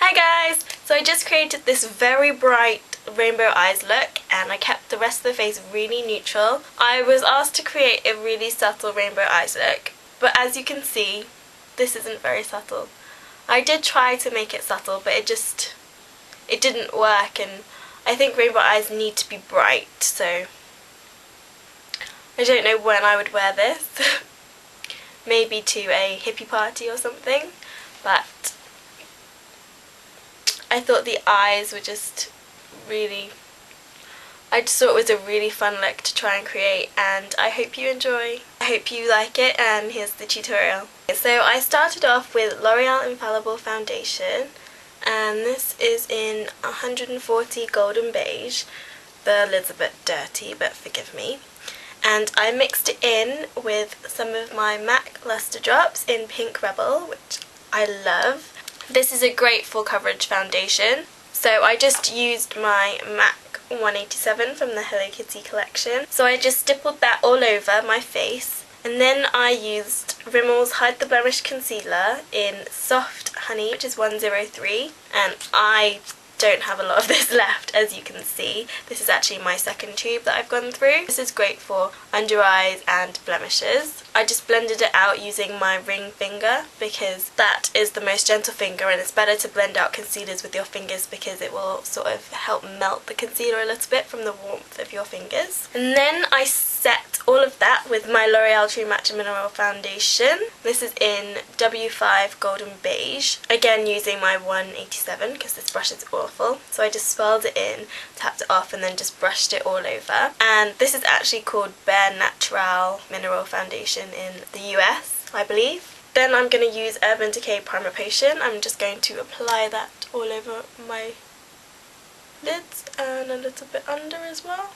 Hi guys! So I just created this very bright rainbow eyes look and I kept the rest of the face really neutral. I was asked to create a really subtle rainbow eyes look, but as you can see, this isn't very subtle. I did try to make it subtle, but it didn't work, and I think rainbow eyes need to be bright, so I don't know when I would wear this. Maybe to a hippie party or something, but I thought the eyes were just really, I just thought it was a really fun look to try and create, and I hope you enjoy. I hope you like it, and here's the tutorial. So I started off with L'Oreal Infallible foundation, and this is in 140 Golden Beige. The lid's a bit dirty, but forgive me. And I mixed it in with some of my MAC Lustre drops in Pink Rebel, which I love. This is a great full coverage foundation. So I just used my MAC 187 from the Hello Kitty collection. So I just stippled that all over my face. And then I used Rimmel's Hide the Blemish Concealer in Soft Honey, which is 103. And I don't have a lot of this left, as you can see. This is actually my second tube that I've gone through. This is great for under eyes and blemishes. I just blended it out using my ring finger because that is the most gentle finger, and it's better to blend out concealers with your fingers because it will sort of help melt the concealer a little bit from the warmth of your fingers. And then I set all of that with my L'Oreal True Match Mineral Foundation. This is in W5 Golden Beige, again using my 187 because this brush is awful. So I just swirled it in, tapped it off, and then just brushed it all over. And this is actually called Bare Naturale Mineral Foundation in the US, I believe. Then I'm going to use Urban Decay Primer Potion. I'm just going to apply that all over my lids and a little bit under as well.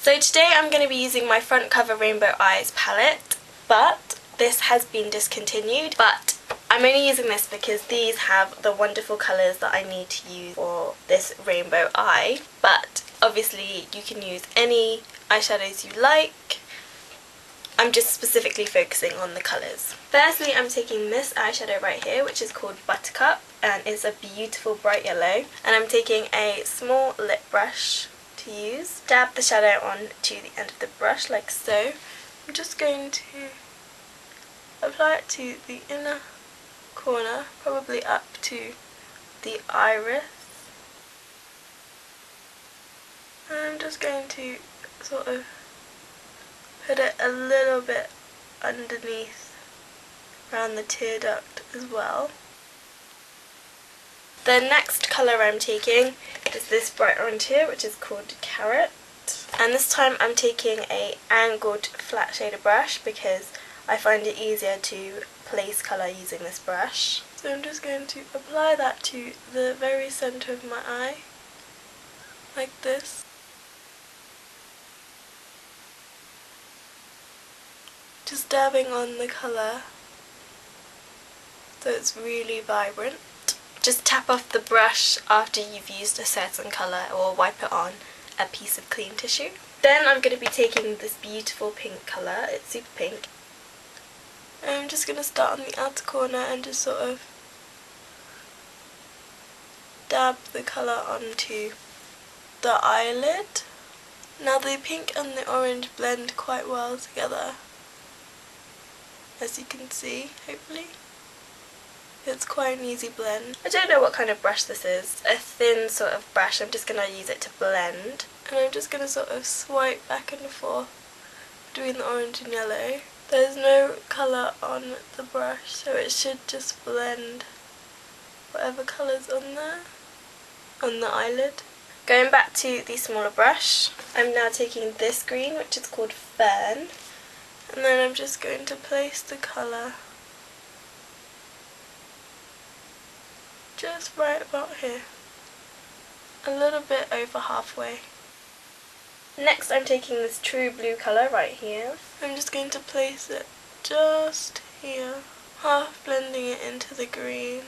So today I'm going to be using my Front Cover Rainbow Eyes palette, but this has been discontinued. But I'm only using this because these have the wonderful colours that I need to use for this rainbow eye. But obviously you can use any eyeshadows you like. I'm just specifically focusing on the colours. Firstly, I'm taking this eyeshadow right here, which is called Buttercup, and it's a beautiful bright yellow. And I'm taking a small lip brush to use. Dab the shadow on to the end of the brush like so. I'm just going to apply it to the inner corner, probably up to the iris. And I'm just going to sort of put it a little bit underneath around the tear duct as well. The next colour I'm taking is this bright orange here, which is called Carrot. And this time I'm taking a angled flat shader brush because I find it easier to place colour using this brush. So I'm just going to apply that to the very centre of my eye, like this. Just dabbing on the colour so it's really vibrant. Just tap off the brush after you've used a certain colour, or wipe it on a piece of clean tissue. Then I'm going to be taking this beautiful pink colour, it's super pink. And I'm just going to start on the outer corner and just sort of dab the colour onto the eyelid. Now the pink and the orange blend quite well together, as you can see, hopefully. It's quite an easy blend. I don't know what kind of brush this is. A thin sort of brush. I'm just going to use it to blend. And I'm just going to sort of swipe back and forth between the orange and yellow. There's no colour on the brush, so it should just blend whatever colour's on there, on the eyelid. Going back to the smaller brush, I'm now taking this green, which is called Fern. And then I'm just going to place the colour just right about here, a little bit over halfway. Next I'm taking this true blue colour right here. I'm just going to place it just here, half blending it into the green.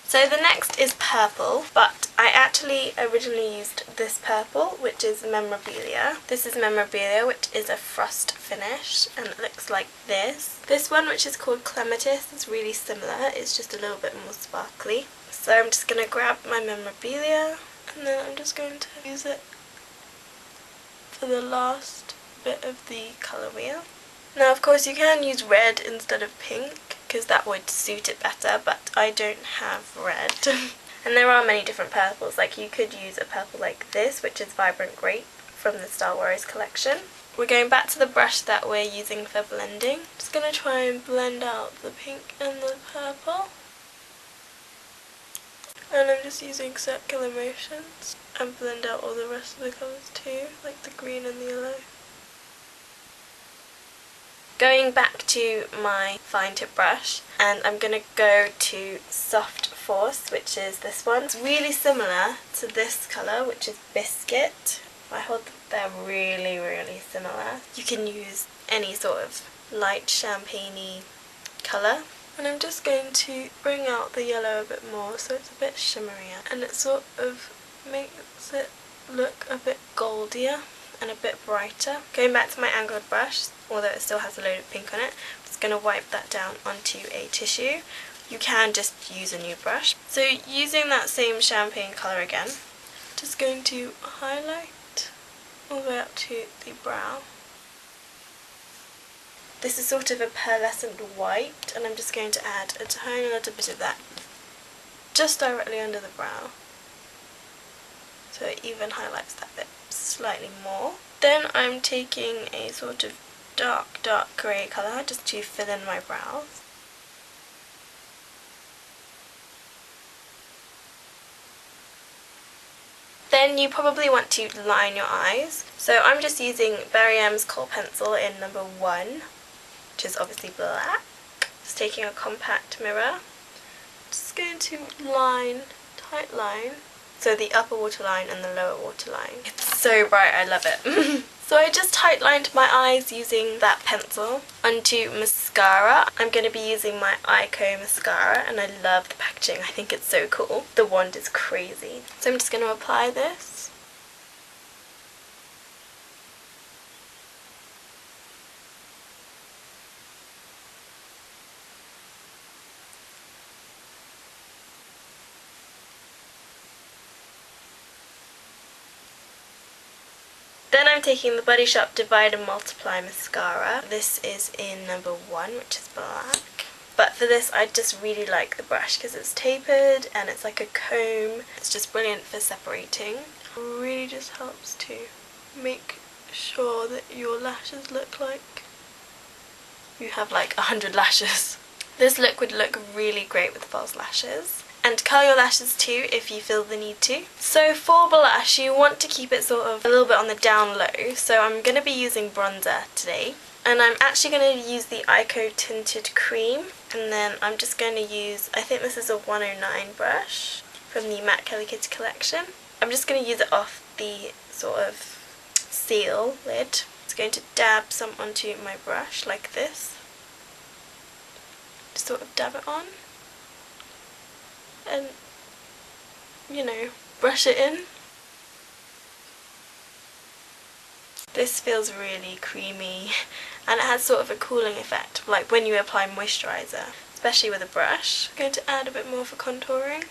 So the next is purple, but I actually originally used this purple, which is Memorabilia. This is Memorabilia, which is a frost finish, and it looks like this. This one, which is called Clematis, is really similar. It's just a little bit more sparkly. So I'm just going to grab my Memorabilia, and then I'm just going to use it for the last bit of the colour wheel. Now of course you can use red instead of pink, because that would suit it better, but I don't have red. And there are many different purples, like you could use a purple like this, which is Vibrant Grape from the Star Wars collection. We're going back to the brush that we're using for blending. Just going to try and blend out the pink and the purple. And I'm just using circular motions and blend out all the rest of the colours too, like the green and the yellow. Going back to my fine tip brush, and I'm going to go to Soft Force, which is this one. It's really similar to this colour, which is Biscuit. I hold them, they're really, really similar. You can use any sort of light champagne-y colour. And I'm just going to bring out the yellow a bit more so it's a bit shimmerier. And it sort of makes it look a bit goldier and a bit brighter. Going back to my angled brush, although it still has a load of pink on it, I'm just going to wipe that down onto a tissue. You can just use a new brush. So using that same champagne colour again, just going to highlight all the way up to the brow. This is sort of a pearlescent white, and I'm just going to add a tiny little bit of that just directly under the brow, so it even highlights that bit slightly more. Then I'm taking a sort of dark grey colour just to fill in my brows. Then you probably want to line your eyes. So I'm just using Barry M's Kohl pencil in number 1, which is obviously black. Just taking a compact mirror. Just going to line, tight line. So the upper waterline and the lower waterline. It's so bright, I love it. So I just tight lined my eyes using that pencil. Onto mascara. I'm going to be using my Eyeko Mascara, and I love the packaging. I think it's so cool. The wand is crazy. So I'm just going to apply this. Then I'm taking the Body Shop Divide and Multiply Mascara. This is in number 1, which is black. But for this I just really like the brush because it's tapered and it's like a comb. It's just brilliant for separating. It really just helps to make sure that your lashes look like you have like 100 lashes. This look would look really great with false lashes. And curl your lashes too if you feel the need to. So for blush, you want to keep it sort of a little bit on the down low. So I'm going to be using bronzer today. And I'm actually going to use the Eyeko Tinted Cream. And then I'm just going to use, I think this is a 109 brush from the Matte Kelly Kitty collection. I'm just going to use it off the sort of seal lid. Just going to dab some onto my brush like this. Just sort of dab it on. And, you know, brush it in. This feels really creamy and it has sort of a cooling effect, like when you apply moisturiser, especially with a brush. I'm going to add a bit more for contouring.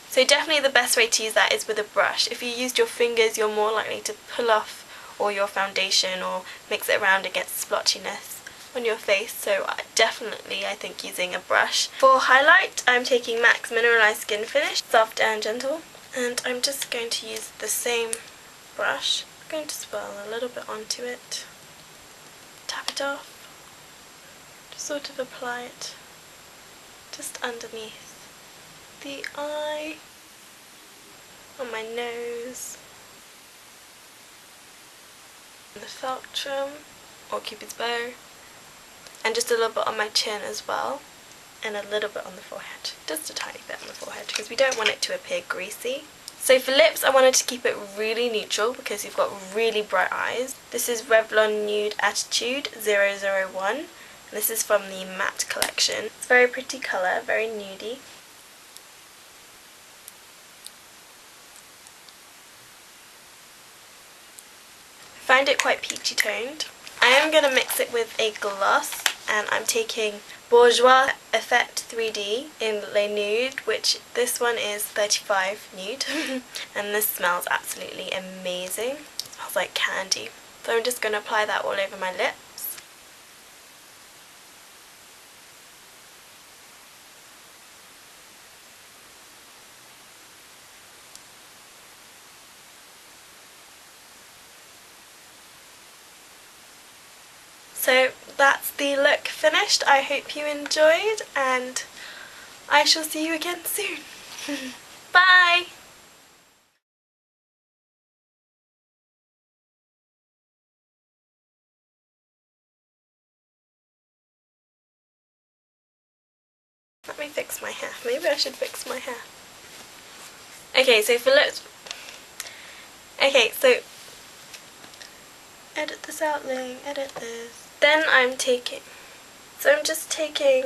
So definitely the best way to use that is with a brush. If you used your fingers, you're more likely to pull off all your foundation or mix it around and get splotchiness on your face, so definitely I think using a brush. For highlight, I'm taking MAC's Mineralized Skin Finish, soft and gentle, and I'm just going to use the same brush. I'm going to swirl a little bit onto it, tap it off, just sort of apply it just underneath the eye, on my nose, the philtrum or Cupid's bow, and just a little bit on my chin as well, and a little bit on the forehead, just a tiny bit on the forehead because we don't want it to appear greasy. So for lips, I wanted to keep it really neutral because you've got really bright eyes. This is Revlon Nude Attitude 001, and this is from the Matte collection. It's a very pretty colour, very nudie. find it quite peachy toned. I am going to mix it with a gloss, and I'm taking Bourjois Effect 3D in Le Nude, which this one is 35 Nude, and this smells absolutely amazing. It smells like candy. So I'm just going to apply that all over my lips. So that's the look finished. I hope you enjoyed, and I shall see you again soon. Bye! Let me fix my hair. Maybe I should fix my hair. Okay, so for looks... Okay, so... Edit this out, Ling. Edit this. Then I'm taking... So I'm just taking...